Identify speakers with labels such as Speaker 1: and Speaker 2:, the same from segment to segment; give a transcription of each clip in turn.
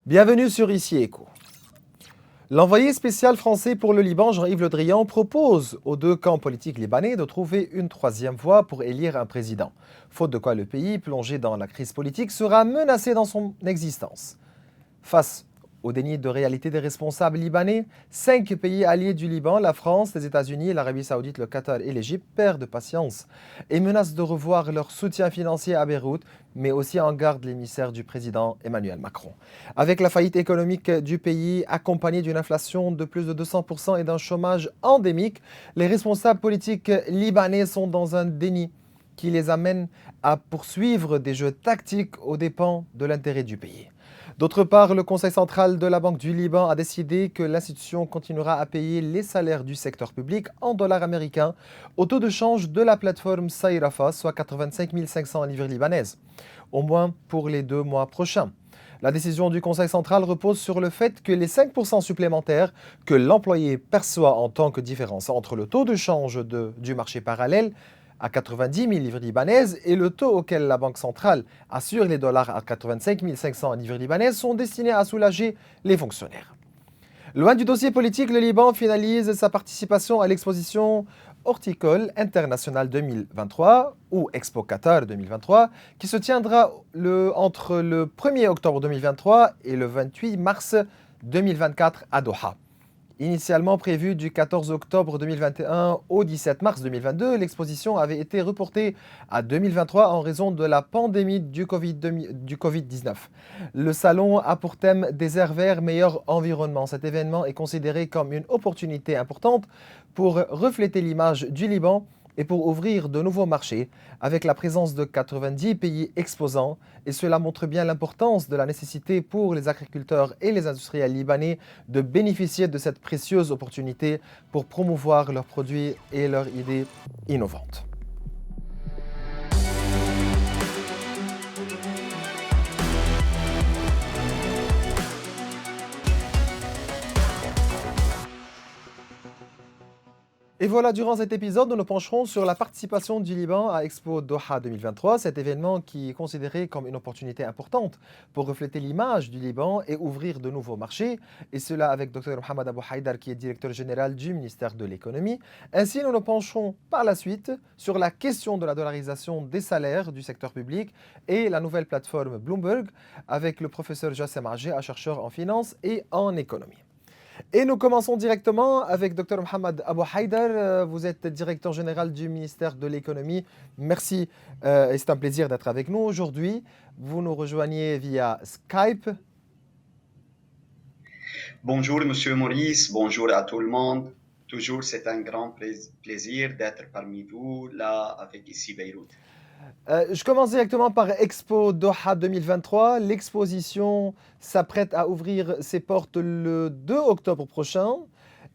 Speaker 1: Bienvenue sur Ici Écho. L'envoyé spécial français pour le Liban, Jean-Yves Le Drian, propose aux deux camps politiques libanais de trouver une troisième voie pour élire un président. Faute de quoi le pays, plongé dans la crise politique, sera menacé dans son existence. Face au déni de réalité des responsables libanais, 5 pays alliés du Liban, la France, les États-Unis, l'Arabie Saoudite, le Qatar et l'Égypte, perdent patience et menacent de revoir leur soutien financier à Beyrouth, mais aussi en garde l'émissaire du président Emmanuel Macron. Avec la faillite économique du pays, accompagnée d'une inflation de plus de 200% et d'un chômage endémique, les responsables politiques libanais sont dans un déni qui les amène à poursuivre des jeux tactiques aux dépens de l'intérêt du pays. D'autre part, le Conseil central de la Banque du Liban a décidé que l'institution continuera à payer les salaires du secteur public en dollars américains au taux de change de la plateforme Saïrafa, soit 85 500 livres libanaises, au moins pour les 2 mois prochains. La décision du Conseil central repose sur le fait que les 5% supplémentaires que l'employé perçoit en tant que différence entre le taux de change du marché parallèle à 90 000 livres libanaises et le taux auquel la Banque centrale assure les dollars à 85 500 livres libanaises sont destinés à soulager les fonctionnaires. Loin du dossier politique, le Liban finalise sa participation à l'exposition horticole internationale 2023 ou Expo Qatar 2023 qui se tiendra entre le 1er octobre 2023 et le 28 mars 2024 à Doha. Initialement prévue du 14 octobre 2021 au 17 mars 2022, l'exposition avait été reportée à 2023 en raison de la pandémie du Covid-19. Le salon a pour thème Désert vert, meilleur environnement. Cet événement est considéré comme une opportunité importante pour refléter l'image du Liban et pour ouvrir de nouveaux marchés avec la présence de 90 pays exposants. Et cela montre bien l'importance de la nécessité pour les agriculteurs et les industriels libanais de bénéficier de cette précieuse opportunité pour promouvoir leurs produits et leurs idées innovantes. Et voilà, durant cet épisode, nous nous pencherons sur la participation du Liban à Expo Doha 2023, cet événement qui est considéré comme une opportunité importante pour refléter l'image du Liban et ouvrir de nouveaux marchés, et cela avec Dr Mohamed Abou Haïdar qui est directeur général du ministère de l'économie. Ainsi, nous nous pencherons par la suite sur la question de la dollarisation des salaires du secteur public et la nouvelle plateforme Bloomberg avec le professeur Jassem Agé, un chercheur en finance et en économie. Et nous commençons directement avec Dr Mohamed Abou Haïdar. Vous êtes directeur général du ministère de l'économie. Merci et c'est un plaisir d'être avec nous aujourd'hui. Vous nous rejoignez via Skype.
Speaker 2: Bonjour Monsieur Maurice, bonjour à tout le monde. Toujours, c'est un grand plaisir d'être parmi vous là avec ici Beyrouth.
Speaker 1: Je commence directement par Expo Doha 2023. L'exposition s'apprête à ouvrir ses portes le 2 octobre prochain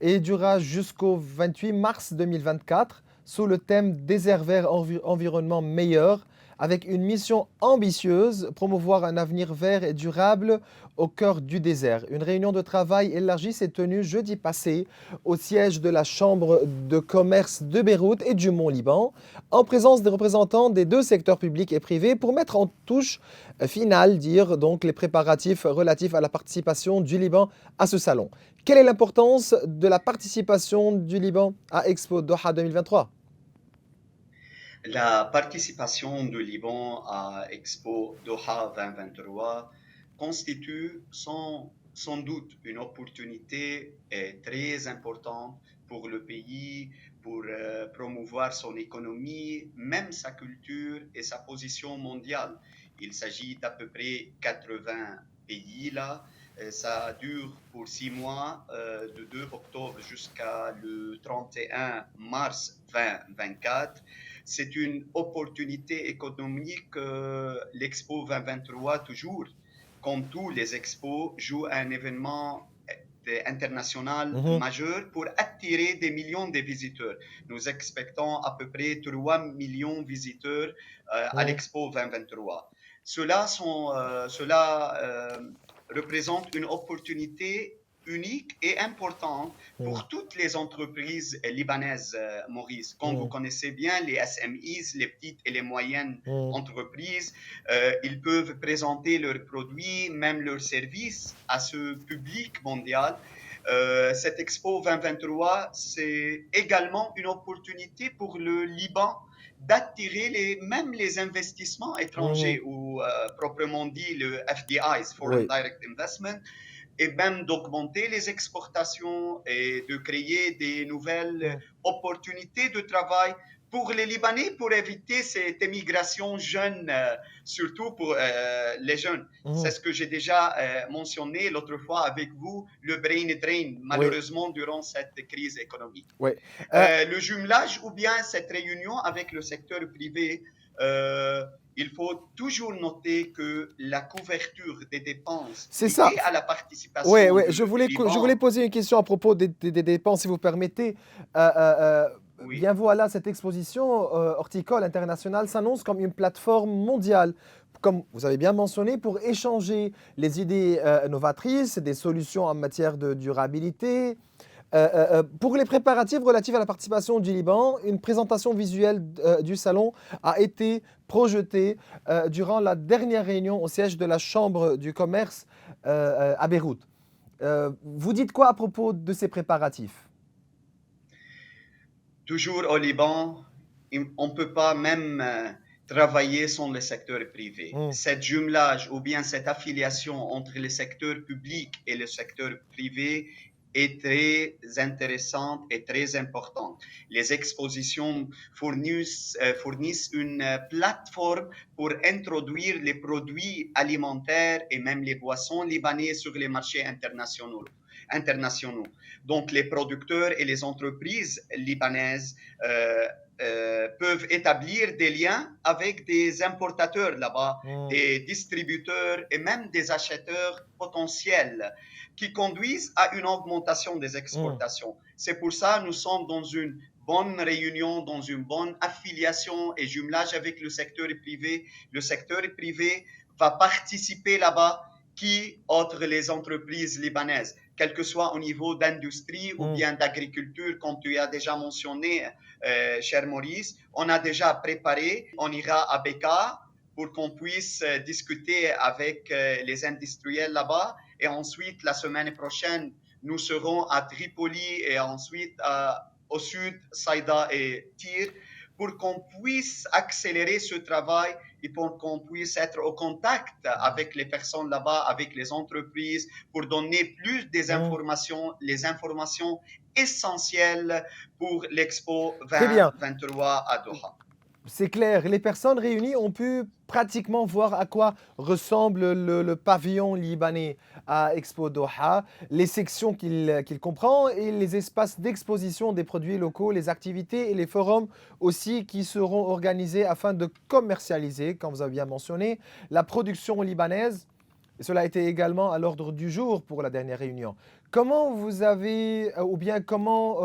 Speaker 1: et durera jusqu'au 28 mars 2024 sous le thème Désert vert, environnement meilleur, avec une mission ambitieuse, promouvoir un avenir vert et durable au cœur du désert. Une réunion de travail élargie s'est tenue jeudi passé au siège de la Chambre de commerce de Beyrouth et du Mont-Liban, en présence des représentants des deux secteurs publics et privés pour mettre en touche finale, dire donc les préparatifs relatifs à la participation du Liban à ce salon. Quelle est l'importance de la participation du Liban à Expo Doha 2023?
Speaker 2: La participation du Liban à Expo Doha 2023 constitue sans doute une opportunité très importante pour le pays, pour promouvoir son économie, même sa culture et sa position mondiale. Il s'agit d'à peu près 80 pays là. Ça dure pour 6 mois, de 2 octobre jusqu'à le 31 mars 2024. C'est une opportunité économique. L'Expo 2023, toujours, comme tous les expos, joue un événement international majeur pour attirer des millions de visiteurs. Nous expectons à peu près 3 millions de visiteurs à l'Expo 2023. Cela représente une opportunité unique et importante
Speaker 1: mm,
Speaker 2: pour toutes les entreprises libanaises, Maurice. Comme vous
Speaker 1: mm,
Speaker 2: connaissez bien, les SMEs, les petites et les moyennes
Speaker 1: mm,
Speaker 2: entreprises, ils peuvent présenter leurs produits, même leurs services à ce public mondial. Cette Expo 2023, c'est également une opportunité pour le Liban d'attirer même les investissements
Speaker 1: mm.
Speaker 2: étrangers ou proprement dit le FDIs, Foreign
Speaker 1: Oui.
Speaker 2: Direct Investment, et même d'augmenter les exportations et de créer des nouvelles
Speaker 1: Mm,
Speaker 2: opportunités de travail pour les Libanais pour éviter cette émigration jeune, surtout pour les jeunes. C'est
Speaker 1: mm.
Speaker 2: ce que j'ai déjà mentionné l'autre fois avec vous, le brain drain,
Speaker 1: Oui,
Speaker 2: malheureusement durant cette crise économique.
Speaker 1: oui. Euh,
Speaker 2: Le jumelage ou bien cette réunion avec le secteur privé, euh, il faut toujours noter que la couverture des dépenses
Speaker 1: c'est ça.
Speaker 2: liées à la
Speaker 1: Oui,
Speaker 2: participation
Speaker 1: oui.
Speaker 2: du
Speaker 1: Je voulais
Speaker 2: Liban,
Speaker 1: poser une question à propos des dépenses, si vous permettez. Euh, euh, euh,
Speaker 2: oui,
Speaker 1: Bien voilà, cette exposition horticole internationale s'annonce comme une plateforme mondiale, comme vous avez bien mentionné, pour échanger les idées novatrices, des solutions en matière de durabilité. Pour les préparatifs relatifs à la participation du Liban, une présentation visuelle du salon a été projetée durant la dernière réunion au siège de la Chambre du commerce à Beyrouth. Vous dites quoi à propos de ces préparatifs?
Speaker 2: toujours au Liban, on ne peut pas même travailler sans le secteur privé.
Speaker 1: Hmm,
Speaker 2: Cette jumelage ou bien cette affiliation entre le secteur public et le secteur privé est très intéressante et très importante. Les expositions fournissent une plateforme pour introduire les produits alimentaires et même les boissons libanais sur les marchés internationaux. Donc, les producteurs et les entreprises libanaises peuvent établir des liens avec des importateurs là-bas,
Speaker 1: hmm,
Speaker 2: des distributeurs et même des acheteurs potentiels qui conduisent à une augmentation des
Speaker 1: hmm,
Speaker 2: exportations. C'est pour ça que nous sommes dans une bonne réunion, dans une bonne affiliation et jumelage avec le secteur privé. Le secteur privé va participer là-bas qui autre les entreprises libanaises, quel que soit au niveau d'industrie ou
Speaker 1: hmm.
Speaker 2: bien d'agriculture, comme tu as déjà mentionné, cher Maurice. On a déjà préparé, on ira à Béka pour qu'on puisse discuter avec les industriels là-bas. Et ensuite, la semaine prochaine, nous serons à Tripoli et ensuite au sud, Saïda et Tyr, pour qu'on puisse accélérer ce travail et pour qu'on puisse être au contact avec les personnes là-bas, avec les entreprises, pour donner plus des
Speaker 1: Hmm.
Speaker 2: informations, les informations essentielles pour l'Expo
Speaker 1: Très bien.
Speaker 2: 2023 à Doha.
Speaker 1: C'est clair, les personnes réunies ont pu pratiquement voir à quoi ressemble le pavillon libanais à Expo Doha, les sections qu'il comprend et les espaces d'exposition des produits locaux, les activités et les forums aussi qui seront organisés afin de commercialiser, comme vous avez bien mentionné, la production libanaise. Et cela a été également à l'ordre du jour pour la dernière réunion. Comment vous avez, ou bien comment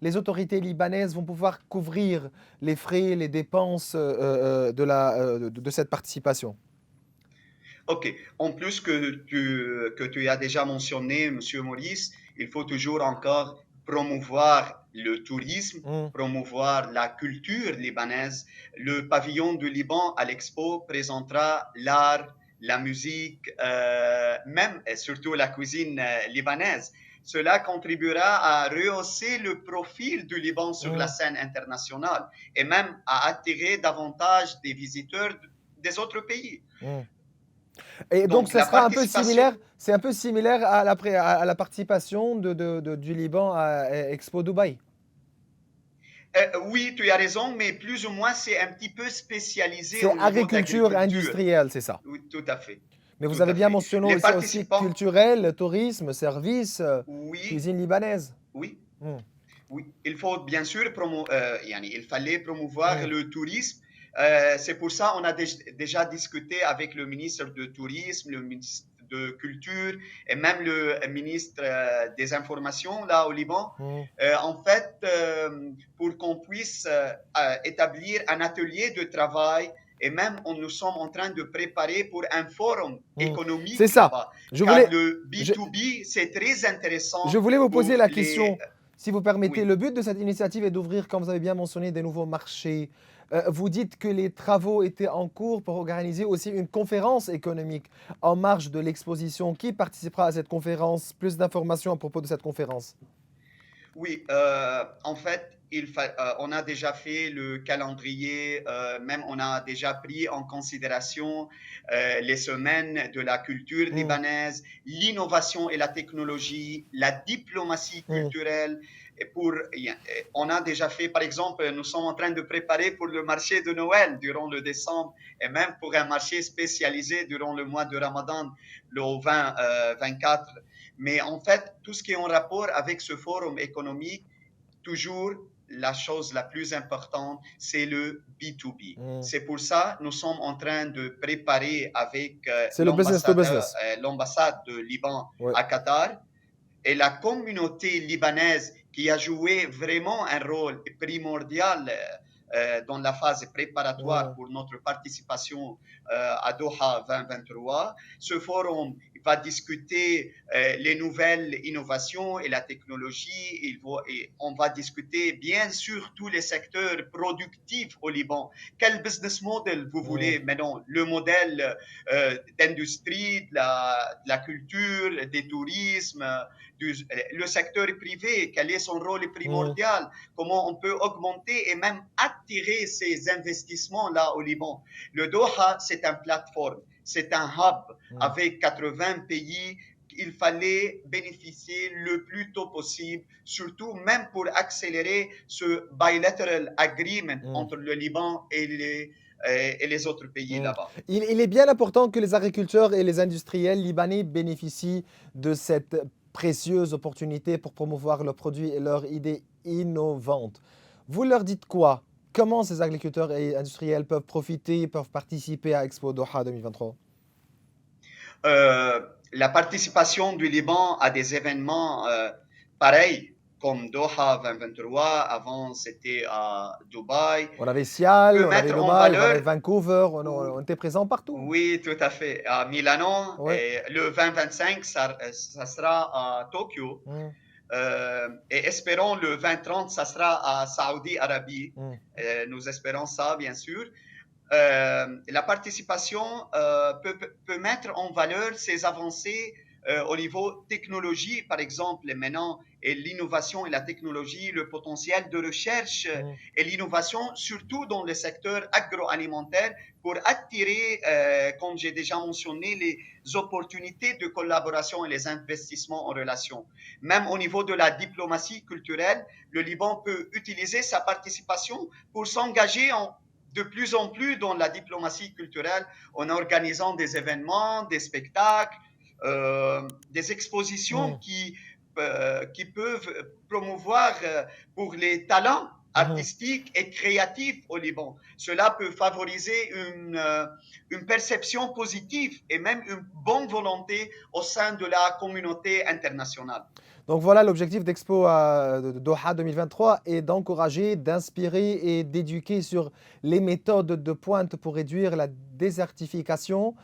Speaker 1: les autorités libanaises vont pouvoir couvrir les frais, les dépenses de cette participation?
Speaker 2: OK. En plus que tu as déjà mentionné, Monsieur Maurice, il faut toujours encore promouvoir le tourisme,
Speaker 1: Hmm,
Speaker 2: promouvoir la culture libanaise. Le pavillon du Liban à l'Expo présentera l'art, la musique, même et surtout la cuisine libanaise. Cela contribuera à rehausser le profil du Liban sur la
Speaker 1: hmm,
Speaker 2: scène internationale et même à attirer davantage des visiteurs des autres pays.
Speaker 1: hmm. Et donc,
Speaker 2: Donc,
Speaker 1: ça
Speaker 2: la
Speaker 1: sera un peu similaire,
Speaker 2: participation,
Speaker 1: c'est un peu similaire à à la participation du Liban à Expo Dubaï.
Speaker 2: oui, tu as raison, mais plus ou moins, c'est un petit peu spécialisé
Speaker 1: C'est
Speaker 2: au niveau
Speaker 1: agriculture
Speaker 2: d'agriculture.
Speaker 1: industrielle, c'est ça.
Speaker 2: Oui, tout à fait,
Speaker 1: Mais vous
Speaker 2: tout
Speaker 1: avez
Speaker 2: à
Speaker 1: bien
Speaker 2: fait.
Speaker 1: mentionné
Speaker 2: Les
Speaker 1: aussi
Speaker 2: participants,
Speaker 1: culturel, tourisme, services,
Speaker 2: oui,
Speaker 1: cuisine libanaise.
Speaker 2: oui,
Speaker 1: Hmm,
Speaker 2: oui. Il faut bien sûr il fallait promouvoir
Speaker 1: hmm,
Speaker 2: le tourisme. C'est pour ça on a déjà discuté avec le ministre de Tourisme, le ministre de Culture et même le ministre des Informations là au Liban.
Speaker 1: hmm,
Speaker 2: En fait, pour qu'on puisse établir un atelier de travail et même nous sommes en train de préparer pour un forum
Speaker 1: C'est
Speaker 2: économique
Speaker 1: ça.
Speaker 2: là-bas,
Speaker 1: Je
Speaker 2: car
Speaker 1: voulais,
Speaker 2: le
Speaker 1: je,
Speaker 2: B2B, c'est très
Speaker 1: je
Speaker 2: intéressant
Speaker 1: voulais vous poser
Speaker 2: pour
Speaker 1: la
Speaker 2: les...
Speaker 1: question, si vous permettez.
Speaker 2: Oui.
Speaker 1: Le but de cette initiative est d'ouvrir, comme vous avez bien mentionné, des nouveaux marchés. Vous dites que les travaux étaient en cours pour organiser aussi une conférence économique en marge de l'exposition. Qui participera à cette conférence? Plus d'informations à propos de cette conférence.
Speaker 2: Oui, en fait, on a déjà fait le calendrier, même on a déjà pris en considération les semaines de la culture
Speaker 1: Hmm,
Speaker 2: libanaise, l'innovation et la technologie, la diplomatie
Speaker 1: hmm,
Speaker 2: culturelle. On a déjà fait, par exemple, nous sommes en train de préparer pour le marché de Noël durant le décembre et même pour un marché spécialisé durant le mois de Ramadan, le 24. Mais en fait, tout ce qui est en rapport avec ce forum économique, toujours la chose la plus importante, c'est le B2B.
Speaker 1: hmm.
Speaker 2: C'est pour ça que nous sommes en train de préparer avec
Speaker 1: C'est le business to business.
Speaker 2: l'ambassade de Liban
Speaker 1: Ouais.
Speaker 2: à Qatar et la communauté libanaise qui a joué vraiment un rôle primordial dans la phase préparatoire
Speaker 1: Hmm,
Speaker 2: pour notre participation à Doha 2023. Ce forum va discuter les nouvelles innovations et la technologie. Et on va discuter bien sûr tous les secteurs productifs au Liban. Quel business model vous
Speaker 1: hmm,
Speaker 2: voulez maintenant? Le modèle d'industrie, de la culture, des tourismes, le secteur privé, quel est son rôle
Speaker 1: hmm,
Speaker 2: primordial, comment on peut augmenter et même attirer ces investissements-là au Liban. Le Doha, c'est une plateforme, c'est un hub
Speaker 1: hmm,
Speaker 2: avec 80 pays. Il fallait bénéficier le plus tôt possible, surtout même pour accélérer ce bilateral agreement
Speaker 1: hmm,
Speaker 2: entre le Liban et les autres pays
Speaker 1: hmm.
Speaker 2: là-bas.
Speaker 1: Il est bien important que les agriculteurs et les industriels libanais bénéficient de cette précieuse opportunité pour promouvoir leurs produits et leurs idées innovantes. Vous leur dites quoi? Comment ces agriculteurs et industriels peuvent profiter, peuvent participer à Expo Doha 2023?
Speaker 2: Euh, la participation du Liban à des événements pareils comme Doha 2023, avant c'était à Dubaï,
Speaker 1: On avait Sial,
Speaker 2: peut
Speaker 1: on avait
Speaker 2: mettre en
Speaker 1: Dubaï, on avait
Speaker 2: valeur,
Speaker 1: Vancouver,
Speaker 2: ou-
Speaker 1: on était présents partout.
Speaker 2: oui, tout à fait, à Milano,
Speaker 1: Ouais.
Speaker 2: et le 2025, ça sera à Tokyo,
Speaker 1: Hmm,
Speaker 2: et espérons le 2030, ça sera à Saudi Arabie.
Speaker 1: hmm,
Speaker 2: Nous espérons ça, bien sûr. La participation peut mettre en valeur ces avancées au niveau technologie, par exemple, maintenant, et l'innovation et la technologie, le potentiel de recherche
Speaker 1: hmm,
Speaker 2: et l'innovation, surtout dans le secteur agroalimentaire, pour attirer, comme j'ai déjà mentionné, les opportunités de collaboration et les investissements en relation. Même au niveau de la diplomatie culturelle, le Liban peut utiliser sa participation pour s'engager de plus en plus dans la diplomatie culturelle en organisant des événements, des spectacles, des expositions
Speaker 1: hmm,
Speaker 2: qui peuvent promouvoir pour les talents
Speaker 1: hmm.
Speaker 2: artistiques et créatifs au Liban. Cela peut favoriser une perception positive et même une bonne volonté au sein de la communauté internationale.
Speaker 1: Donc voilà, l'objectif d'Expo de Doha 2023 est d'encourager, d'inspirer et d'éduquer sur les méthodes de pointe pour réduire la désertification.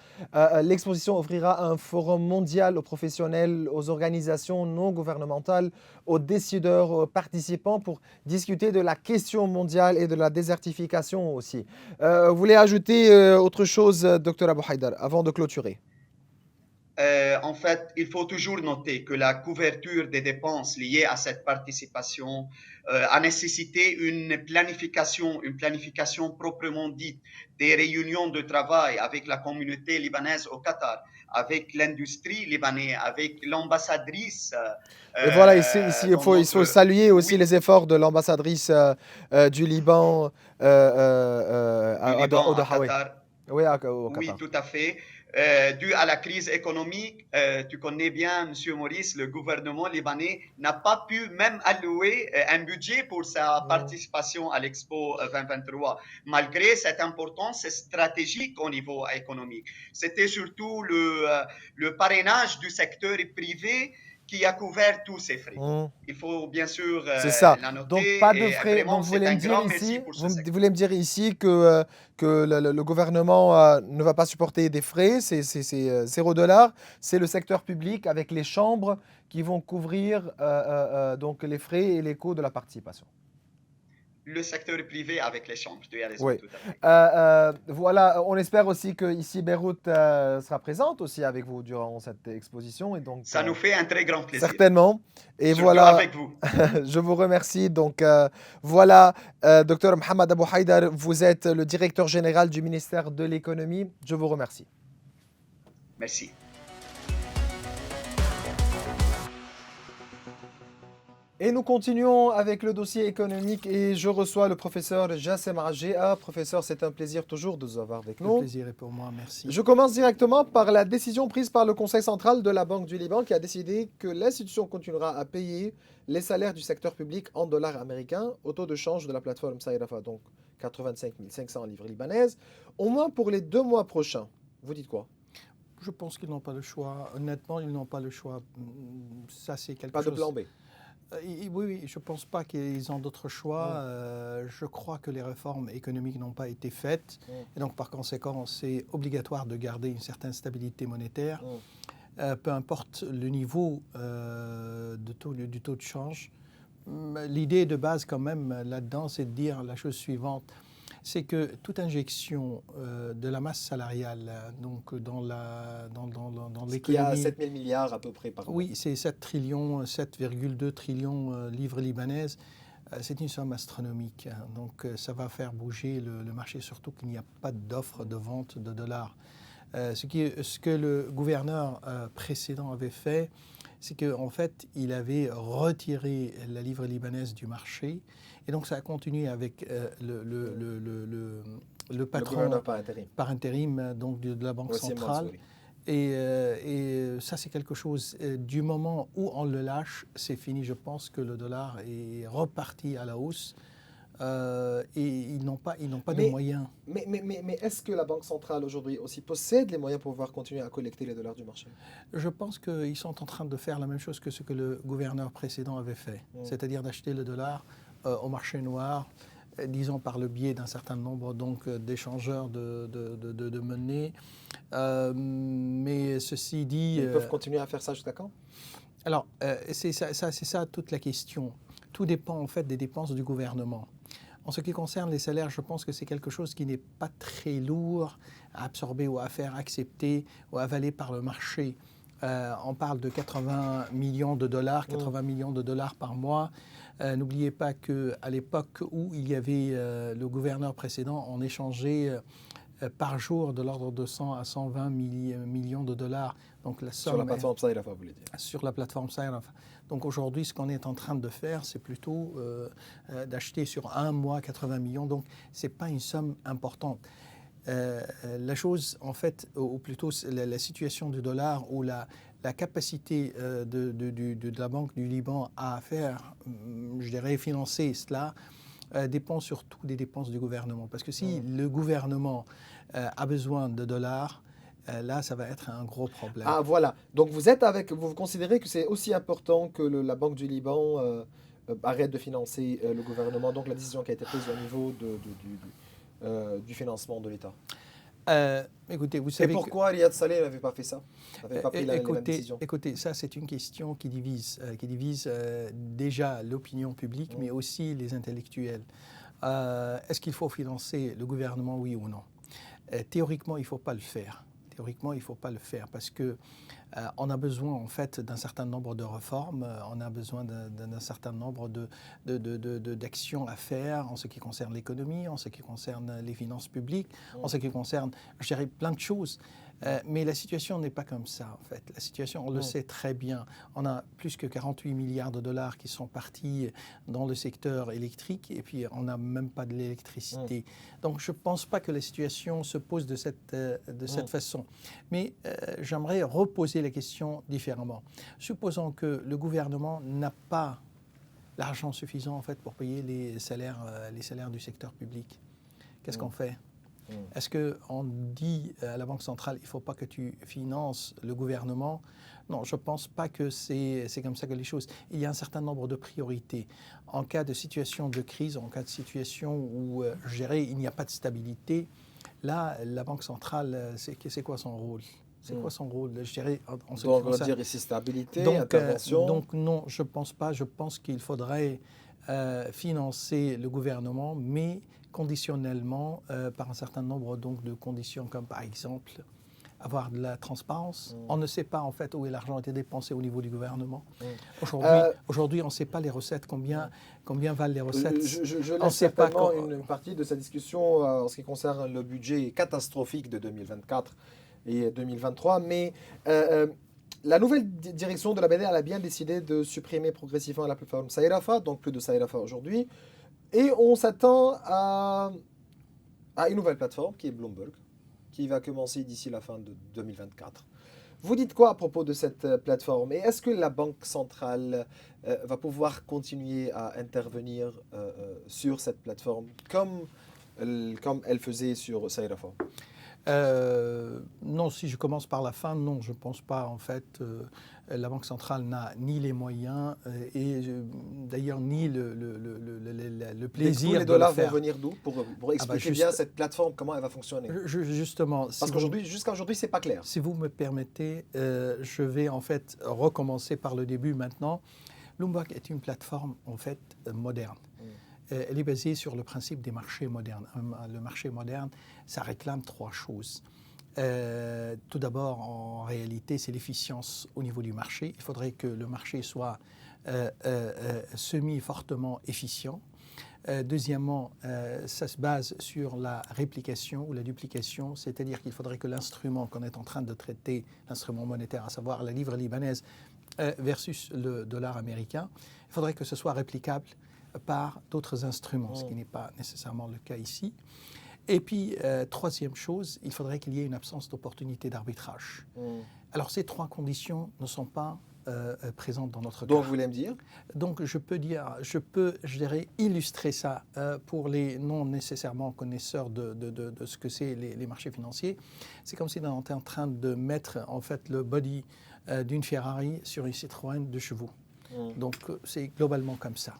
Speaker 1: L'exposition offrira un forum mondial aux professionnels, aux organisations non gouvernementales, aux décideurs, aux participants pour discuter de la question mondiale et de la désertification aussi. Vous voulez ajouter autre chose, Dr Abou Haïdar, avant de clôturer?
Speaker 2: En fait, il faut toujours noter que la couverture des dépenses liées à cette participation a nécessité une planification proprement dite, des réunions de travail avec la communauté libanaise au Qatar, avec l'industrie libanaise, avec l'ambassadrice
Speaker 1: Et voilà, ici,
Speaker 2: dans
Speaker 1: il faut
Speaker 2: notre...
Speaker 1: saluer aussi
Speaker 2: Oui,
Speaker 1: les efforts de l'ambassadrice du Liban
Speaker 2: du Liban
Speaker 1: au
Speaker 2: à
Speaker 1: Doha, oui.
Speaker 2: Qatar.
Speaker 1: Oui, au
Speaker 2: Oui,
Speaker 1: Qatar.
Speaker 2: tout à fait. Dû à la crise économique, tu connais bien, Monsieur Maurice, le gouvernement libanais n'a pas pu même allouer un budget pour sa
Speaker 1: Mm,
Speaker 2: participation à l'Expo 2023, malgré cette importance stratégique au niveau économique. C'était surtout le parrainage du secteur privé qui a couvert tous ces frais.
Speaker 1: Hum.
Speaker 2: Il faut bien sûr
Speaker 1: C'est ça.
Speaker 2: la
Speaker 1: Donc,
Speaker 2: noter
Speaker 1: pas de
Speaker 2: et
Speaker 1: frais.
Speaker 2: vraiment,
Speaker 1: Donc, vous
Speaker 2: c'est
Speaker 1: voulez
Speaker 2: un
Speaker 1: me dire
Speaker 2: grand merci
Speaker 1: ici,
Speaker 2: pour ce
Speaker 1: vous
Speaker 2: secteur.
Speaker 1: voulez me dire ici que le gouvernement ne va pas supporter des frais, c'est 0 $. C'est le secteur public avec les chambres qui vont couvrir donc les frais et les coûts de la participation.
Speaker 2: Le secteur privé avec les chambres, tu as raison,
Speaker 1: Oui.
Speaker 2: tout à fait.
Speaker 1: Voilà, on espère aussi que ici Beyrouth sera présente aussi avec vous durant cette exposition et donc
Speaker 2: Ça nous fait un très grand plaisir,
Speaker 1: certainement. Et
Speaker 2: surtout
Speaker 1: voilà,
Speaker 2: avec vous.
Speaker 1: je vous remercie. Donc voilà, Dr Mohamed Abou Haïdar, vous êtes le directeur général du ministère de l'économie. Je vous remercie.
Speaker 2: Merci.
Speaker 1: Et nous continuons avec le dossier économique et je reçois le professeur Jassem Rajea. Professeur, c'est un plaisir toujours de vous avoir avec
Speaker 3: Le
Speaker 1: nous.
Speaker 3: plaisir est pour moi, merci.
Speaker 1: Je commence directement par la décision prise par le Conseil central de la Banque du Liban qui a décidé que l'institution continuera à payer les salaires du secteur public en dollars américains au taux de change de la plateforme Saïrafa, donc 85 500 livres libanaises, au moins pour les 2 mois prochains. Vous dites quoi?
Speaker 3: Je pense qu'ils n'ont pas le choix. Honnêtement, ils n'ont pas le choix. Ça, c'est quelque
Speaker 1: Pas
Speaker 3: chose...
Speaker 1: de plan B.
Speaker 3: Oui, je ne pense pas qu'ils ont d'autre choix. Je crois que les réformes économiques n'ont pas été faites. Et donc, par conséquent, c'est obligatoire de garder une certaine stabilité monétaire, peu importe le niveau du taux de change. L'idée de base, quand même, là-dedans, c'est de dire la chose suivante. C'est que toute injection de la masse salariale donc dans l'économie...
Speaker 1: Qui a 7 000 milliards à peu près par an.
Speaker 3: Oui, c'est 7,2 trillions livres libanaises. C'est une somme astronomique. Donc ça va faire bouger le marché, surtout qu'il n'y a pas d'offre de vente de dollars. Ce que le gouverneur précédent avait fait, c'est qu'en fait, il avait retiré la livre libanaise du marché. Et donc, ça a continué avec le patron par intérim donc de la Banque centrale. Et ça, c'est quelque chose. Du moment où on le lâche, c'est fini. Je pense que le dollar est reparti à la hausse. Et ils n'ont pas de moyens.
Speaker 1: Mais est-ce que la Banque centrale aujourd'hui aussi possède les moyens pour pouvoir continuer à collecter les dollars du marché?
Speaker 3: Je pense qu'ils sont en train de faire la même chose que ce que le gouverneur précédent avait fait, c'est-à-dire d'acheter le dollar au marché noir, disons par le biais d'un certain nombre d'échangeurs de monnaie. Mais ceci dit...
Speaker 1: Ils peuvent continuer à faire ça jusqu'à quand?
Speaker 3: Alors, c'est ça toute la question. Tout dépend en fait des dépenses du gouvernement. En ce qui concerne les salaires, je pense que c'est quelque chose qui n'est pas très lourd à absorber ou à faire accepter ou avaler par le marché. On parle de 80 millions de dollars, 80 millions de dollars par mois. N'oubliez pas qu'à l'époque où il y avait le gouverneur précédent, on échangeait par jour de l'ordre de 100 à 120 millions de dollars. Donc la somme
Speaker 1: sur la plateforme Saïrafa, vous voulez dire?
Speaker 3: Sur la plateforme Saïrafa. Donc aujourd'hui, ce qu'on est en train de faire, c'est plutôt d'acheter sur un mois 80 millions. Donc ce n'est pas une somme importante. La chose, en fait, ou plutôt la situation du dollar ou la capacité de la Banque du Liban à faire, je dirais, financer cela, dépend surtout des dépenses du gouvernement. Parce que si le gouvernement a besoin de dollars, là, ça va être un gros problème.
Speaker 1: Ah, voilà. Donc vous considérez que c'est aussi important que la Banque du Liban arrête de financer le gouvernement, donc la décision qui a été prise au niveau du financement de l'État.
Speaker 3: Écoutez, vous savez.
Speaker 1: Et pourquoi Riyad Saleh n'avait pas fait ça? N'avait pas pris la même décision?
Speaker 3: Écoutez, ça c'est une question qui divise déjà l'opinion publique, mais aussi les intellectuels. Est-ce qu'il faut financer le gouvernement, oui ou non? Théoriquement, il ne faut pas le faire. Théoriquement, il ne faut pas le faire parce que on a besoin en fait d'un certain nombre de réformes, on a besoin d'un certain nombre d'actions à faire en ce qui concerne l'économie, en ce qui concerne les finances publiques, en ce qui concerne, je dirais, plein de choses. Mais la situation n'est pas comme ça, en fait. La situation, on le sait très bien. On a plus que 48 milliards de dollars qui sont partis dans le secteur électrique et puis on n'a même pas de l'électricité. Donc, je ne pense pas que la situation se pose de cette façon. Mais j'aimerais reposer la question différemment. Supposons que le gouvernement n'a pas l'argent suffisant, en fait, pour payer les salaires du secteur public. Qu'est-ce qu'on fait? Est-ce qu'on dit à la Banque centrale, il ne faut pas que tu finances le gouvernement? Non, je ne pense pas que c'est comme ça que les choses. Il y a un certain nombre de priorités. En cas de situation de crise, en cas de situation où, je dirais, il n'y a pas de stabilité, là, la Banque centrale, c'est quoi son rôle? C'est quoi son rôle, je dirais, en ce qui
Speaker 1: Donc, on va
Speaker 3: concerne...
Speaker 1: dire ici stabilité, intervention.
Speaker 3: Donc non, je ne pense pas. Je pense qu'il faudrait financer le gouvernement, mais conditionnellement par un certain nombre donc, de conditions, comme par exemple avoir de la transparence. On ne sait pas en fait où l'argent a été dépensé au niveau du gouvernement. Aujourd'hui, on ne sait pas les recettes, combien valent les recettes.
Speaker 1: Je laisse certainement une partie de cette discussion en ce qui concerne le budget catastrophique de 2024 et 2023, mais la nouvelle direction de la BNR a bien décidé de supprimer progressivement la plateforme Saïrafa, donc plus de Saïrafa aujourd'hui, et on s'attend à une nouvelle plateforme qui est Bloomberg, qui va commencer d'ici la fin de 2024. Vous dites quoi à propos de cette plateforme? Et est-ce que la Banque centrale va pouvoir continuer à intervenir sur cette plateforme comme elle faisait sur Saïrafa?
Speaker 3: Non, si je commence par la fin, non, je ne pense pas. En fait, la Banque centrale n'a ni les moyens et d'ailleurs ni le plaisir
Speaker 1: tous les
Speaker 3: de
Speaker 1: dollars
Speaker 3: le faire.
Speaker 1: vont venir d'où pour expliquer bien cette plateforme, comment elle va fonctionner?
Speaker 3: Justement.
Speaker 1: Parce jusqu'à aujourd'hui, ce n'est pas clair.
Speaker 3: Si vous me permettez, je vais en fait recommencer par le début maintenant. Bloomberg est une plateforme en fait moderne. Elle est basée sur le principe des marchés modernes. Le marché moderne, ça réclame trois choses. Tout d'abord, en réalité, c'est l'efficience au niveau du marché. Il faudrait que le marché soit semi-fortement efficient. Deuxièmement, ça se base sur la réplication ou la duplication, c'est-à-dire qu'il faudrait que l'instrument qu'on est en train de traiter, l'instrument monétaire, à savoir la livre libanaise versus le dollar américain, il faudrait que ce soit réplicable par d'autres instruments, ce qui n'est pas nécessairement le cas ici. Et puis, troisième chose, il faudrait qu'il y ait une absence d'opportunité d'arbitrage. Alors, ces trois conditions ne sont pas présentes dans notre cas.
Speaker 1: Donc, vous voulez me dire?
Speaker 3: Donc, je je dirais, illustrer ça pour les non nécessairement connaisseurs de ce que c'est les marchés financiers. C'est comme si on était en train de mettre, en fait, le body d'une Ferrari sur une Citroën de chevaux. Donc, c'est globalement comme ça.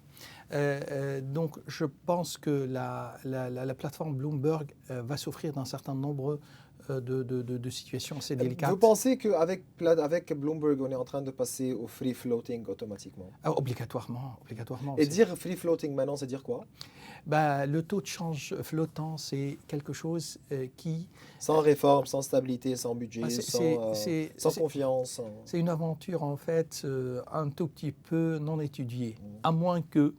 Speaker 3: Donc, je pense que la plateforme Bloomberg va souffrir d'un certain nombre de situations assez délicates.
Speaker 1: Vous pensez qu'avec Bloomberg, on est en train de passer au free floating automatiquement?
Speaker 3: Obligatoirement.
Speaker 1: Et dire free floating maintenant, c'est dire quoi?
Speaker 3: Le taux de change flottant, c'est quelque chose qui...
Speaker 1: Sans réforme, sans stabilité, sans budget, sans confiance.
Speaker 3: C'est une aventure, en fait, un tout petit peu non étudiée, à moins qu'il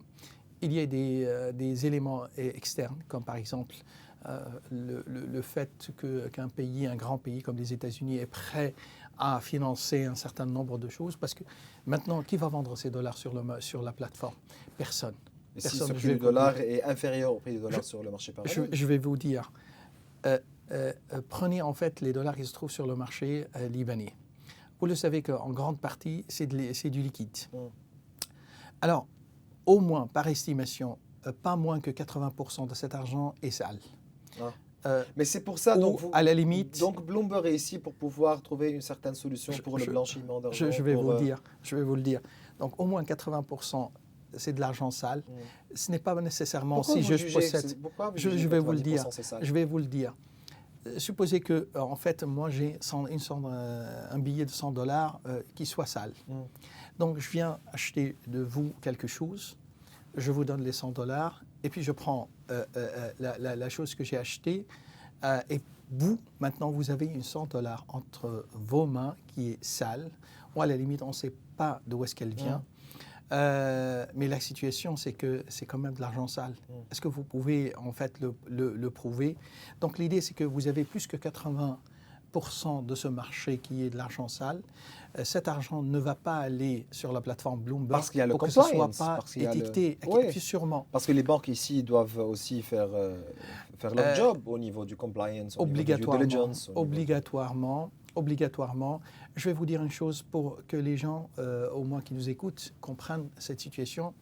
Speaker 3: y ait des éléments externes, comme par exemple le fait qu'un pays, un grand pays comme les États-Unis, est prêt à financer un certain nombre de choses. Parce que maintenant, qui va vendre ces dollars sur la plateforme? Personne.
Speaker 1: Et si ce prix du dollar est inférieur au prix du dollar sur le marché parallèle?
Speaker 3: Je vais vous dire, prenez en fait les dollars qui se trouvent sur le marché libanais. Vous le savez qu'en grande partie, c'est du liquide. Alors, au moins, par estimation, pas moins que 80% de cet argent est sale.
Speaker 1: Mais c'est pour ça, donc,
Speaker 3: à la limite,
Speaker 1: donc Bloomberg est ici pour pouvoir trouver une certaine solution pour le blanchiment d'argent.
Speaker 3: Je vais vous le dire. Donc, au moins 80%, c'est de l'argent sale. Ce n'est pas nécessairement
Speaker 1: pourquoi
Speaker 3: si je possède. Je vais vous le dire. Je vais vous le dire. Supposez que, en fait, moi, j'ai un billet de $100 qui soit sale. Donc, je viens acheter de vous quelque chose, je vous donne les $100, et puis je prends la chose que j'ai achetée, et vous, maintenant, vous avez une $100 entre vos mains qui est sale, ou à la limite, on ne sait pas d'où est-ce qu'elle vient. Mais la situation, c'est que c'est quand même de l'argent sale. Est-ce que vous pouvez, en fait, le prouver? Donc, l'idée, c'est que vous avez plus que 80% de ce marché qui est de l'argent sale. Cet argent ne va pas aller sur la plateforme Bloomberg
Speaker 1: parce qu'il y a le
Speaker 3: pour
Speaker 1: compliance,
Speaker 3: que ce ne soit pas étiqueté.
Speaker 1: Oui.
Speaker 3: Sûrement.
Speaker 1: Parce que les banques ici doivent aussi faire leur job au niveau du compliance, au niveau du due diligence.
Speaker 3: Obligatoirement. Je vais vous dire une chose pour que les gens, au moins qui nous écoutent, comprennent cette situation.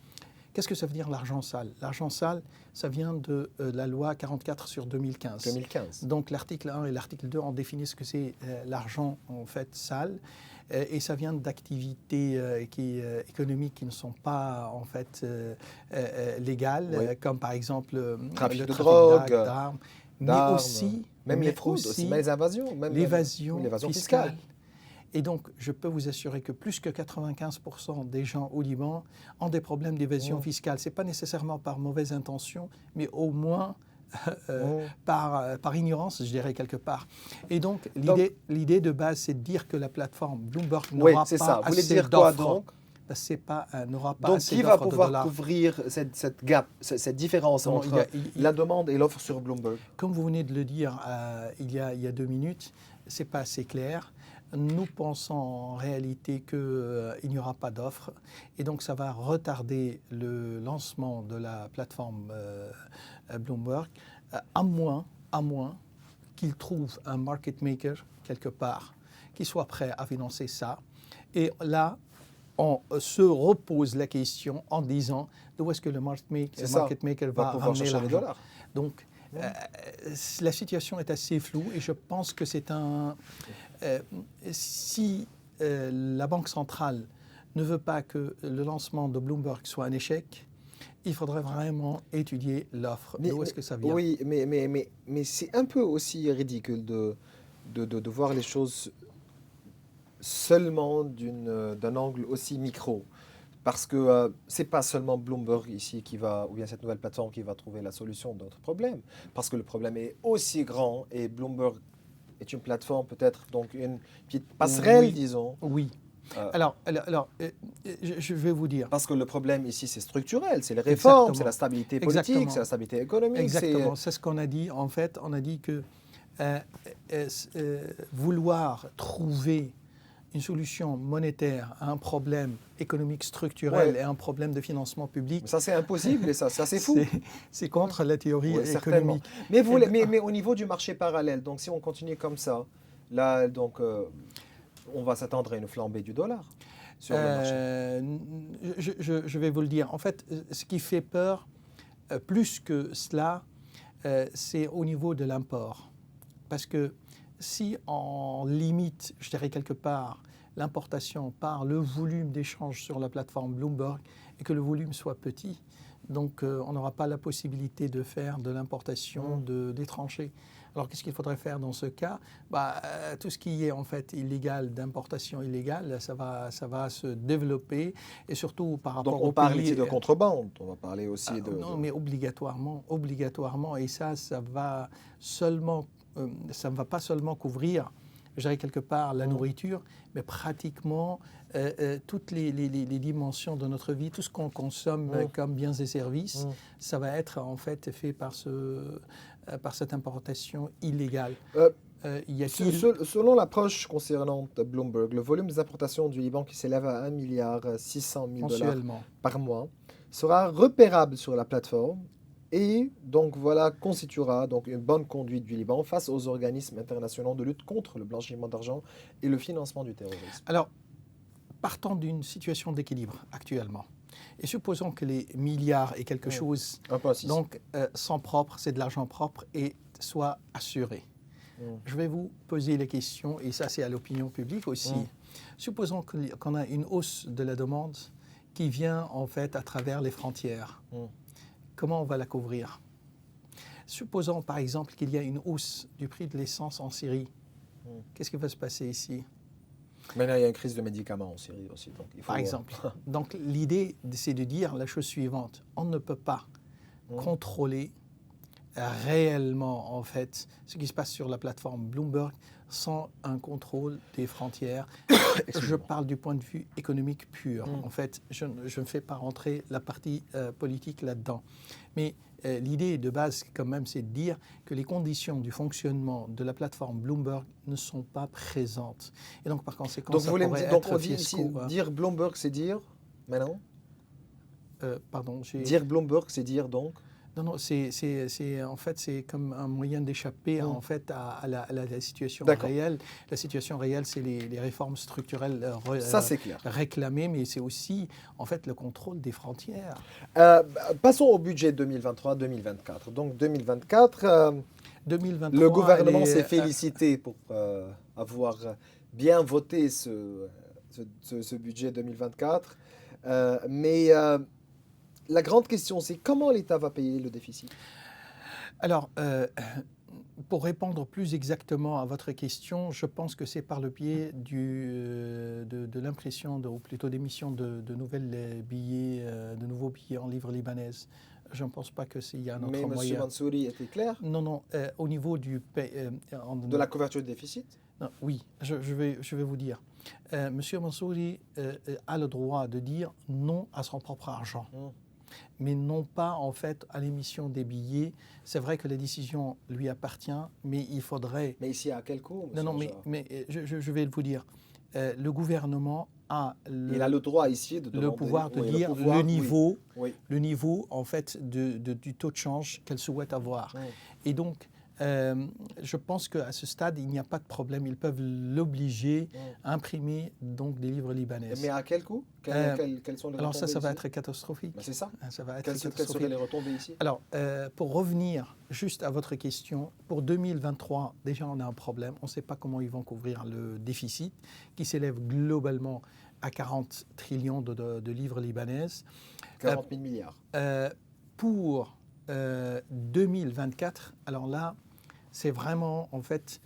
Speaker 3: Qu'est-ce que ça veut dire l'argent sale? L'argent sale, ça vient de la loi 44/2015.
Speaker 1: 2015.
Speaker 3: Donc l'article 1 et l'article 2 ont défini ce que c'est l'argent en fait sale. Et ça vient d'activités économiques qui ne sont pas en fait légales,
Speaker 1: Oui.
Speaker 3: comme par exemple
Speaker 1: Trafic
Speaker 3: le
Speaker 1: de
Speaker 3: trafic
Speaker 1: drogue,
Speaker 3: d'armes, mais
Speaker 1: d'armes,
Speaker 3: aussi
Speaker 1: même les
Speaker 3: mais
Speaker 1: fraudes
Speaker 3: aussi
Speaker 1: aussi, même les invasions, même
Speaker 3: l'évasion
Speaker 1: l'évasion
Speaker 3: fiscale.
Speaker 1: fiscale.
Speaker 3: Et donc, je peux vous assurer que plus que 95% des gens au Liban ont des problèmes d'évasion fiscale. Ce n'est pas nécessairement par mauvaise intention, mais au moins par ignorance, je dirais, quelque part. Et donc, l'idée de base, c'est de dire que la plateforme Bloomberg n'aura
Speaker 1: c'est
Speaker 3: pas
Speaker 1: ça. Vous voulez
Speaker 3: assez
Speaker 1: dire quoi
Speaker 3: d'offres.
Speaker 1: donc?
Speaker 3: N'aura pas
Speaker 1: Donc,
Speaker 3: assez
Speaker 1: qui va
Speaker 3: d'offres de
Speaker 1: pouvoir
Speaker 3: dollars.
Speaker 1: couvrir cette gap, cette différence
Speaker 3: Non,
Speaker 1: entre la demande et l'offre sur Bloomberg?
Speaker 3: Comme vous venez de le dire il y a 2 minutes, ce n'est pas assez clair. Nous pensons en réalité qu'il n'y aura pas d'offre et donc ça va retarder le lancement de la plateforme Bloomberg, à moins qu'il trouve un market maker quelque part qui soit prêt à financer ça. Et là, on se repose la question en disant d'où est-ce que le market maker va ramener l'argent. Donc, la situation est assez floue et je pense que c'est si la Banque centrale ne veut pas que le lancement de Bloomberg soit un échec, il faudrait vraiment étudier l'offre. D'où est-ce que ça vient?
Speaker 1: Oui, mais c'est un peu aussi ridicule de voir les choses seulement d'un angle aussi micro. Parce que ce n'est pas seulement Bloomberg ici ou bien cette nouvelle plateforme qui va trouver la solution de notre problème. Parce que le problème est aussi grand et Bloomberg est une plateforme, peut-être donc une petite passerelle, disons.
Speaker 3: Oui. Alors, je vais vous dire.
Speaker 1: Parce que le problème ici, c'est structurel, c'est les réformes, c'est la stabilité politique, c'est la stabilité économique.
Speaker 3: Exactement, c'est ce qu'on a dit. En fait, on a dit que vouloir trouver une solution monétaire à un problème économique structurel et un problème de financement public.
Speaker 1: Mais ça, c'est impossible et ça, c'est fou.
Speaker 3: C'est contre la théorie économique.
Speaker 1: Mais au niveau du marché parallèle, donc si on continue comme ça, là, donc, on va s'attendre à une flambée du dollar sur le marché.
Speaker 3: Je vais vous le dire. En fait, ce qui fait peur, plus que cela, c'est au niveau de l'import. Parce que si on limite, je dirais quelque part, l'importation par le volume d'échange sur la plateforme Bloomberg et que le volume soit petit, donc on n'aura pas la possibilité de faire de l'importation d'étrangers. Alors qu'est-ce qu'il faudrait faire dans ce cas? Tout ce qui est en fait illégal, d'importation illégale, ça va se développer et surtout par rapport
Speaker 1: donc on parle ici de contrebande, on va parler aussi de...
Speaker 3: Non, mais obligatoirement, et ça va ça ne va pas seulement couvrir, je dirais quelque part, la nourriture, mais pratiquement toutes les dimensions de notre vie, tout ce qu'on consomme comme biens et services, ça va être en fait fait par cette importation illégale.
Speaker 1: Selon l'approche concernant Bloomberg, le volume des importations du Liban qui s'élève à 1,6 milliard par mois sera repérable sur la plateforme. Et donc voilà, constituera donc une bonne conduite du Liban face aux organismes internationaux de lutte contre le blanchiment d'argent et le financement du terrorisme.
Speaker 3: Alors, partons d'une situation d'équilibre actuellement. Et supposons que les milliards et quelque chose donc, sont propres, c'est de l'argent propre et soient assurés. Je vais vous poser les questions, et ça c'est à l'opinion publique aussi. Supposons qu'on a une hausse de la demande qui vient en fait à travers les frontières. Comment on va la couvrir? Supposons par exemple qu'il y a une hausse du prix de l'essence en Syrie. Qu'est-ce qui va se passer ici?
Speaker 1: Maintenant, il y a une crise de médicaments en Syrie aussi. Donc
Speaker 3: par exemple. Donc l'idée, c'est de dire la chose suivante. On ne peut pas contrôler réellement en fait ce qui se passe sur la plateforme Bloomberg sans un contrôle des frontières. Je parle du point de vue économique pur. En fait, je ne fais pas rentrer la partie politique là-dedans. Mais l'idée de base, quand même, c'est de dire que les conditions du fonctionnement de la plateforme Bloomberg ne sont pas présentes. Et donc, par conséquent,
Speaker 1: donc,
Speaker 3: ça pourrait être fiasco.
Speaker 1: Dire Bloomberg, c'est dire, maintenant
Speaker 3: pardon,
Speaker 1: dire Bloomberg, c'est dire donc
Speaker 3: Non, en fait, c'est comme un moyen d'échapper en fait à la situation
Speaker 1: D'accord.
Speaker 3: réelle. La situation réelle, c'est les réformes structurelles
Speaker 1: Ça, c'est clair.
Speaker 3: réclamées, mais c'est aussi en fait le contrôle des frontières.
Speaker 1: Passons au budget 2023-2024. Donc 2024,
Speaker 3: 2023,
Speaker 1: le gouvernement
Speaker 3: elle est,
Speaker 1: s'est félicité pour avoir bien voté ce budget 2024. Mais la grande question, c'est comment l'État va payer le déficit?
Speaker 3: alors, pour répondre plus exactement à votre question, je pense que c'est par le biais de l'impression, ou plutôt d'émission de nouveaux billets en livres libanaises. Je ne pense pas qu'il y a un autre
Speaker 1: Mais M.
Speaker 3: moyen.
Speaker 1: Mansouri était clair
Speaker 3: Non, au niveau
Speaker 1: de la couverture de déficit?
Speaker 3: Non, oui, je vais vous dire. Monsieur Mansouri a le droit de dire non à son propre argent, mais non pas en fait à l'émission des billets. C'est vrai que la décision lui appartient, mais il faudrait...
Speaker 1: Mais ici, à quel coût, monsieur
Speaker 3: Non, mais je vais vous dire. Le gouvernement a
Speaker 1: il a le droit ici de demander,
Speaker 3: le pouvoir de dire le niveau en fait du taux de change qu'elle souhaite avoir. Et donc, je pense qu'à ce stade, il n'y a pas de problème. Ils peuvent l'obliger à imprimer donc des livres libanais.
Speaker 1: Mais à quel coût? Quelles sont les retombées?
Speaker 3: Alors ça va être catastrophique.
Speaker 1: Ben, c'est ça.
Speaker 3: Ça va être
Speaker 1: Quelles seraient les retombées ici?
Speaker 3: Alors, pour revenir juste à votre question, pour 2023, déjà on a un problème. On ne sait pas comment ils vont couvrir le déficit qui s'élève globalement à 40 trillions de livres libanaises.
Speaker 1: 40 000 milliards.
Speaker 3: Pour 2024, alors là, c'est vraiment, en fait,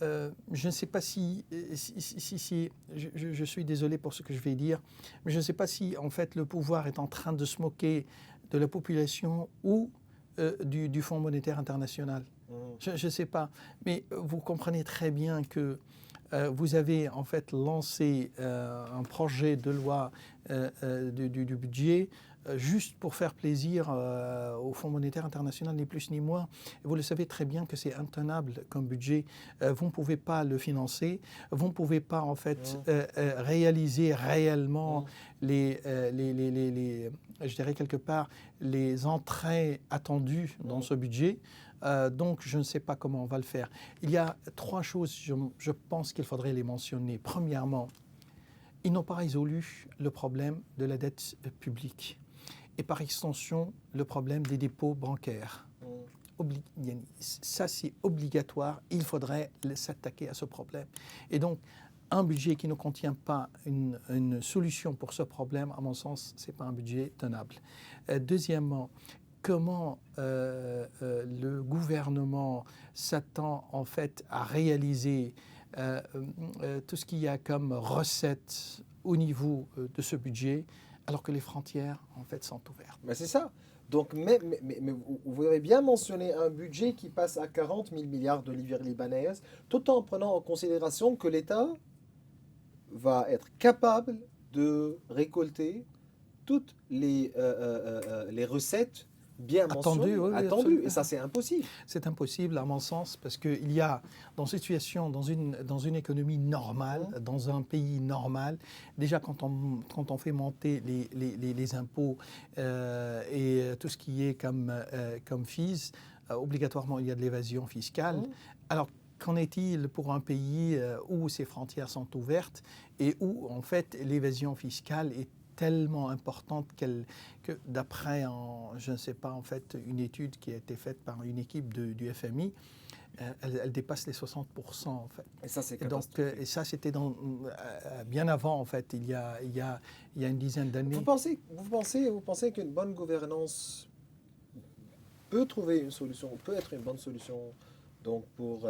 Speaker 3: je ne sais pas si je suis désolé pour ce que je vais dire, mais je ne sais pas si, en fait, le pouvoir est en train de se moquer de la population ou du Fonds monétaire international. Je ne sais pas, mais vous comprenez très bien que vous avez en fait lancé un projet de loi du budget juste pour faire plaisir au Fonds monétaire international, ni plus ni moins. Et vous le savez très bien que c'est intenable comme budget. Vous ne pouvez pas le financer. Vous ne pouvez pas en fait réaliser réellement je dirais quelque part, les entrées attendues dans ce budget. Donc, je ne sais pas comment on va le faire. Il y a 3 choses, je pense qu'il faudrait les mentionner. Premièrement, ils n'ont pas résolu le problème de la dette publique et par extension, le problème des dépôts bancaires. Ça, c'est obligatoire. Il faudrait s'attaquer à ce problème. Et donc, un budget qui ne contient pas une solution pour ce problème, à mon sens, ce n'est pas un budget tenable. Deuxièmement, comment le gouvernement s'attend en fait à réaliser tout ce qu'il y a comme recettes au niveau de ce budget, alors que les frontières en fait sont ouvertes.
Speaker 1: Mais c'est ça. Donc, mais vous avez bien mentionné un budget qui passe à 40 000 milliards de livres libanaises, tout en prenant en considération que l'État va être capable de récolter toutes les recettes bien mentionnées, attendues. Et ça, c'est impossible.
Speaker 3: C'est impossible, à mon sens, parce qu'il y a, dans cette situation, dans une économie normale, dans un pays normal, déjà quand on fait monter les impôts et tout ce qui est comme fees, obligatoirement, il y a de l'évasion fiscale. Alors, qu'en est-il pour un pays où ses frontières sont ouvertes et où, en fait, l'évasion fiscale est tellement importante que d'après, je ne sais pas, en fait, une étude qui a été faite par une équipe du FMI, elle dépasse les 60%, en fait.
Speaker 1: Et ça, c'est catastrophique.
Speaker 3: Et ça, c'était bien avant, en fait, il y a une dizaine d'années.
Speaker 1: Vous pensez qu'une bonne gouvernance peut trouver une solution, peut être une bonne solution donc pour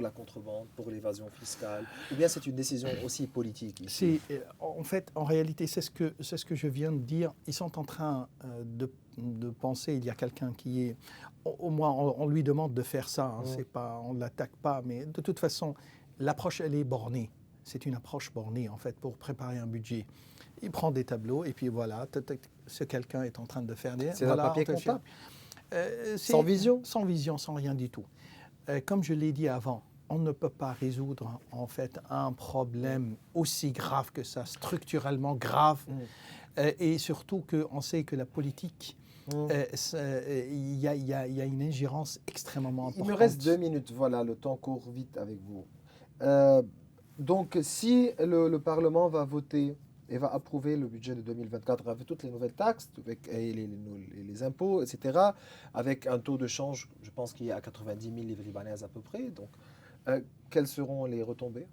Speaker 1: la contrebande, pour l'évasion fiscale, ou bien c'est une décision aussi politique ici?
Speaker 3: En fait, en réalité, c'est ce que je viens de dire. Ils sont en train de penser, il y a quelqu'un qui est... Au moins, on lui demande de faire ça, hein, c'est pas, on ne l'attaque pas, mais de toute façon, l'approche, elle est bornée. C'est une approche bornée, en fait, pour préparer un budget. Il prend des tableaux, et puis voilà, ce quelqu'un est en train de faire des...
Speaker 1: C'est un papier comptable.
Speaker 3: Sans vision? Sans vision, sans rien du tout. Comme je l'ai dit avant, on ne peut pas résoudre en fait un problème aussi grave que ça, structurellement grave, et surtout qu'on sait que la politique il y a une ingérence extrêmement importante.
Speaker 1: Il me reste 2 minutes, voilà, le temps court vite avec vous. Donc, si le Parlement va voter et va approuver le budget de 2024 avec toutes les nouvelles taxes, et les impôts, etc., avec un taux de change, je pense qu'il y a à 90 000 livres libanaises à peu près, donc quelles seront les retombées?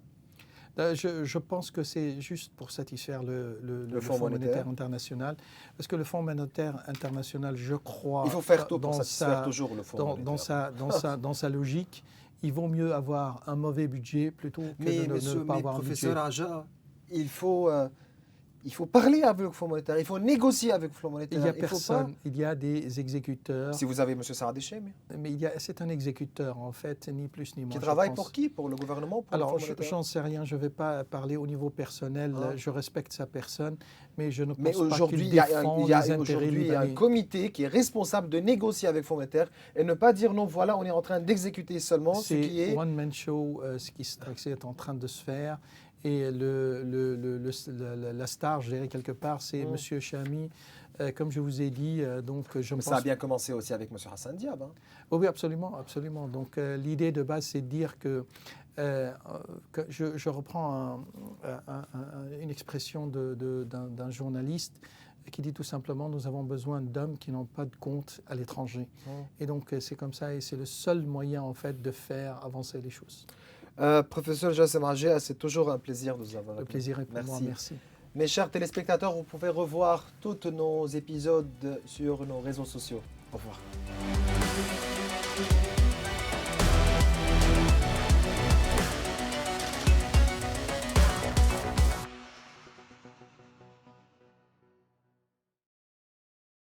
Speaker 3: Je pense que c'est juste pour satisfaire le Fonds monétaire international. Parce que le Fonds monétaire international, je crois...
Speaker 1: Il faut faire tout pour satisfaire toujours le Fonds monétaire.
Speaker 3: Dans sa logique, il vaut mieux avoir un mauvais budget plutôt que de ne pas avoir un budget.
Speaker 1: Professeur Aja, il faut parler avec le Fonds monétaire, il faut négocier avec le Fonds monétaire.
Speaker 3: Il n'y a personne, il y a des exécuteurs.
Speaker 1: Si vous avez M. Saradéché,
Speaker 3: mais c'est un exécuteur, en fait, ni plus ni moins.
Speaker 1: Qui travaille pour qui? Pour le gouvernement?
Speaker 3: Alors, j'en sais rien, je ne vais pas parler au niveau personnel, je respecte sa personne, mais je ne pense pas qu'il défend les intérêts libanais.
Speaker 1: Aujourd'hui, il y a un comité qui est responsable de négocier avec le Fonds monétaire et ne pas dire non, voilà, on est en train d'exécuter seulement ce qui est...
Speaker 3: C'est one-man show, ce qui est en train de se faire. Et la star, je dirais quelque part, c'est M. Chami. Comme je vous ai dit,
Speaker 1: ça a bien commencé aussi avec M. Hassan Diab. Hein.
Speaker 3: Oui, absolument, absolument. Donc l'idée de base, c'est de dire que je reprends une expression d'un journaliste qui dit tout simplement: nous avons besoin d'hommes qui n'ont pas de compte à l'étranger. Et donc c'est comme ça, et c'est le seul moyen en fait de faire avancer les choses.
Speaker 1: Professeur Jassem Hadji, c'est toujours un plaisir de vous avoir.
Speaker 3: Le plaisir est pour moi, merci.
Speaker 1: Mes chers téléspectateurs, vous pouvez revoir tous nos épisodes sur nos réseaux sociaux. Au revoir.